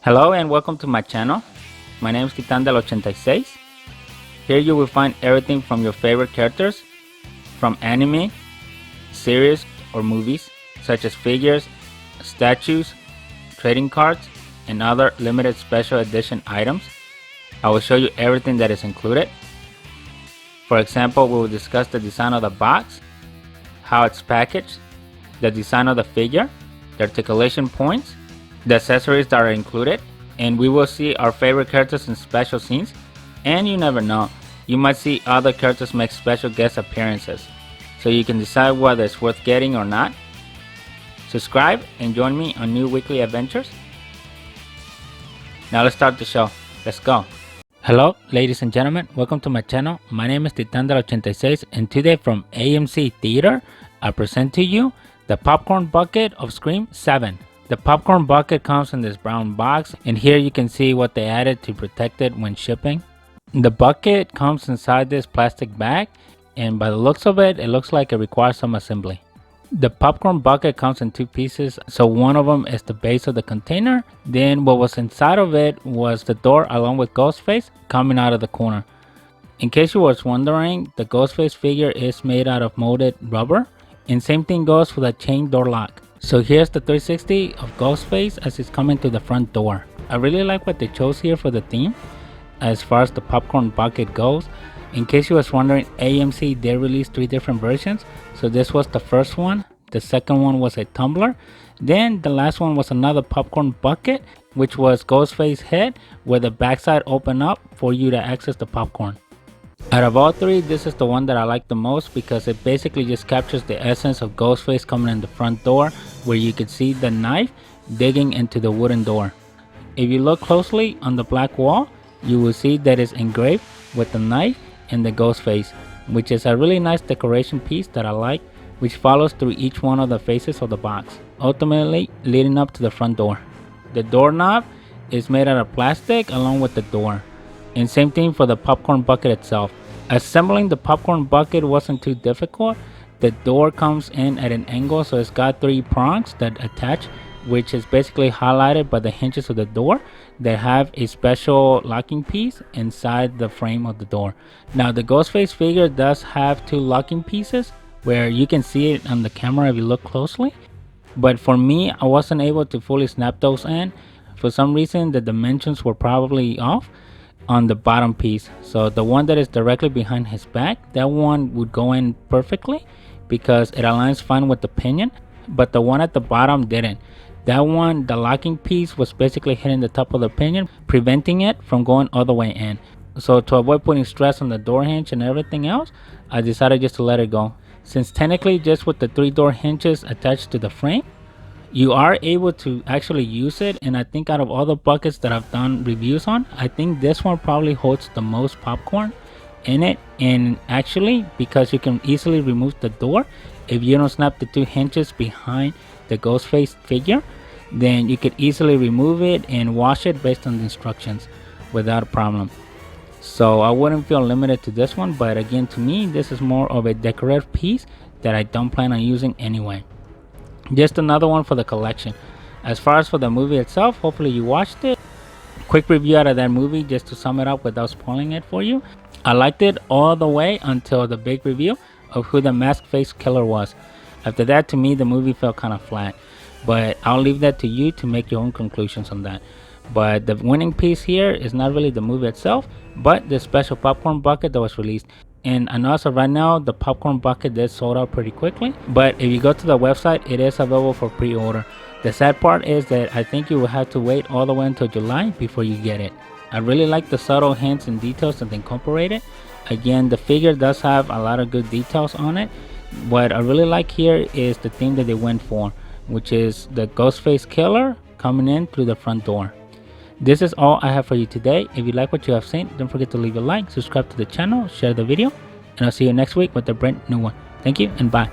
Hello and welcome to my channel. My name is Titan del 86. Here you will find everything from your favorite characters, from anime, series, or movies, such as figures, statues, trading cards, and other limited special edition items. I will show you everything that is included. For example, we will discuss the design of the box, how it's packaged, the design of the figure, the articulation points, the accessories that are included, and we will see our favorite characters in special scenes. And you never know, you might see other characters make special guest appearances, so you can decide whether it's worth getting or not. Subscribe and join me on new weekly adventures. Now let's start the show. Let's go. Hello ladies and gentlemen, welcome to my channel. My name is Titan del 86, and today from AMC Theater I present to you the popcorn bucket of Scream 7. The popcorn bucket comes in this brown box, and here you can see what they added to protect it when shipping. The bucket comes inside this plastic bag, and by the looks of it, it looks like it requires some assembly. The popcorn bucket comes in two pieces, so one of them is the base of the container, then what was inside of it was the door along with Ghostface coming out of the corner. In case you was wondering, the Ghostface figure is made out of molded rubber, and same thing goes for the chain door lock. So here's the 360 of Ghostface as it's coming to the front door. I really like what they chose here for the theme as far as the popcorn bucket goes. In case you was wondering, AMC did release 3 different versions. So this was the first one, the second one was a tumbler, then the last one was another popcorn bucket, which was Ghostface head where the backside opened up for you to access the popcorn. Out of all 3, this is the one that I like the most because it basically just captures the essence of Ghostface coming in the front door, where you can see the knife digging into the wooden door. If you look closely on the black wall, you will see that it's engraved with the knife and the Ghostface, which is a really nice decoration piece that I like, which follows through each one of the faces of the box, ultimately leading up to the front door. The doorknob is made out of plastic along with the door. And same thing for the popcorn bucket itself. Assembling the popcorn bucket wasn't too difficult. The door comes in at an angle, so it's got 3 prongs that attach, which is basically highlighted by the hinges of the door that have a special locking piece inside the frame of the door. Now the Ghostface figure does have 2 locking pieces where you can see it on the camera if you look closely, but for me I wasn't able to fully snap those in. For some reason the dimensions were probably off on the bottom piece, so the one that is directly behind his back, that one would go in perfectly because it aligns fine with the pinion, but the one at the bottom didn't. That one, the locking piece was basically hitting the top of the pinion, preventing it from going all the way in. So to avoid putting stress on the door hinge and everything else, I decided just to let it go. Since technically just with the 3 door hinges attached to the frame, you are able to actually use it, and I think out of all the buckets that I've done reviews on, I think this one probably holds the most popcorn in it. And actually, because you can easily remove the door, if you don't snap the 2 hinges behind the Ghostface figure, then you could easily remove it and wash it based on the instructions without a problem. So I wouldn't feel limited to this one, but again, to me this is more of a decorative piece that I don't plan on using anyway. Just another one for the collection. As far as for the movie itself, hopefully you watched it. Quick review out of that movie just to sum it up without spoiling it for you. I liked it all the way until the big reveal of who the masked face killer was. After that, to me the movie felt kind of flat, but I'll leave that to you to make your own conclusions on that. But the winning piece here is not really the movie itself, but the special popcorn bucket that was released. And I know as of right now the popcorn bucket did sold out pretty quickly, but if you go to the website, it is available for pre-order. The sad part is that I think you will have to wait all the way until July before you get it. I really like the subtle hints and details that they incorporated. Again, the figure does have a lot of good details on it. What I really like here is the theme that they went for, which is the Ghostface killer coming in through the front door. This is all I have for you today. If you like what you have seen, don't forget to leave a like, subscribe to the channel, share the video, and I'll see you next week with a brand new one. Thank you and bye.